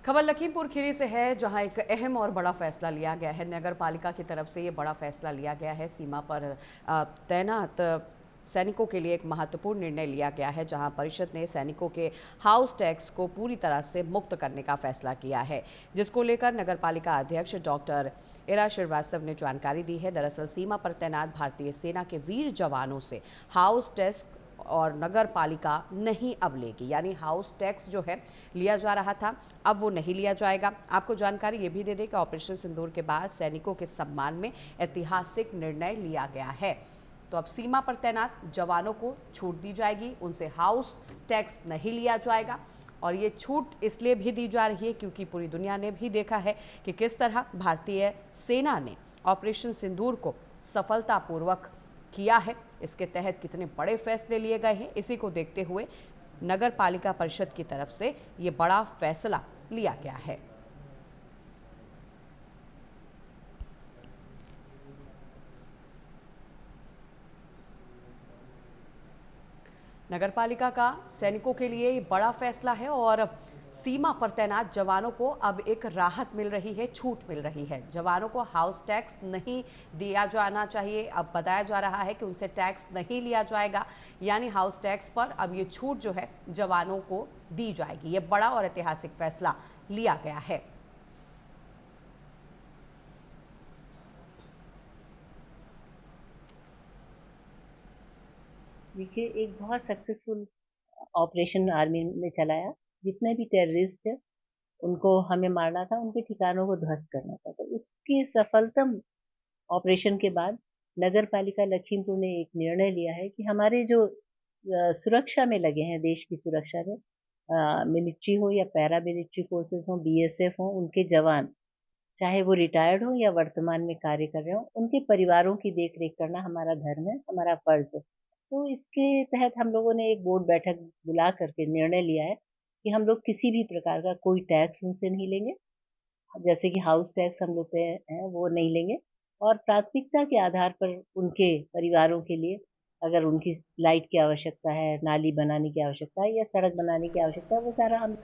खबर लखीमपुर खीरी से है, जहां एक अहम और बड़ा फैसला लिया गया है। नगर पालिका की तरफ से ये बड़ा फैसला लिया गया है। सीमा पर तैनात सैनिकों के लिए एक महत्वपूर्ण निर्णय लिया गया है, जहां परिषद ने सैनिकों के हाउस टैक्स को पूरी तरह से मुक्त करने का फैसला किया है, जिसको लेकर नगर पालिका अध्यक्ष डॉक्टर इरा श्रीवास्तव ने जानकारी दी है। दरअसल सीमा पर तैनात भारतीय सेना के वीर जवानों से हाउस टैक्स और नगर पालिका नहीं अब लेगी, यानी हाउस टैक्स जो है लिया जा रहा था, अब वो नहीं लिया जाएगा। आपको जानकारी ये भी दे दें कि ऑपरेशन सिंदूर के बाद सैनिकों के सम्मान में ऐतिहासिक निर्णय लिया गया है। तो अब सीमा पर तैनात जवानों को छूट दी जाएगी, उनसे हाउस टैक्स नहीं लिया जाएगा। और ये छूट इसलिए भी दी जा रही है क्योंकि पूरी दुनिया ने भी देखा है कि किस तरह भारतीय सेना ने ऑपरेशन सिंदूर को सफलतापूर्वक किया है। इसके तहत कितने बड़े फैसले लिए गए हैं, इसी को देखते हुए नगर पालिका परिषद की तरफ से ये बड़ा फैसला लिया गया है। नगर पालिका का सैनिकों के लिए ये बड़ा फैसला है और सीमा पर तैनात जवानों को अब एक राहत मिल रही है, छूट मिल रही है। जवानों को हाउस टैक्स नहीं दिया जाना चाहिए, अब बताया जा रहा है कि उनसे टैक्स नहीं लिया जाएगा, यानी हाउस टैक्स पर अब ये छूट जो है जवानों को दी जाएगी। ये बड़ा और ऐतिहासिक फैसला लिया गया है। देखिए, एक बहुत सक्सेसफुल ऑपरेशन आर्मी ने चलाया। जितने भी टेररिस्ट थे, उनको हमें मारना था, उनके ठिकानों को ध्वस्त करना था। तो उसके सफलतम ऑपरेशन के बाद नगर पालिका लखीमपुर ने एक निर्णय लिया है कि हमारे जो सुरक्षा में लगे हैं, देश की सुरक्षा में, मिलिट्री हो या पैरा मिलिट्री फोर्सेस हो, बीएसएफ हो, उनके जवान, चाहे वो रिटायर्ड हो या वर्तमान में कार्य कर रहे हो, उनके परिवारों की देख रेख करना हमारा धर्म है, हमारा फर्ज है। तो इसके तहत हम लोगों ने एक बोर्ड बैठक बुला करके निर्णय लिया है कि हम लोग किसी भी प्रकार का कोई टैक्स उनसे नहीं लेंगे। जैसे कि हाउस टैक्स हम लोग पे है वो नहीं लेंगे, और प्राथमिकता के आधार पर उनके परिवारों के लिए, अगर उनकी लाइट की आवश्यकता है, नाली बनाने की आवश्यकता है या सड़क बनाने की आवश्यकता है, वो सारा हम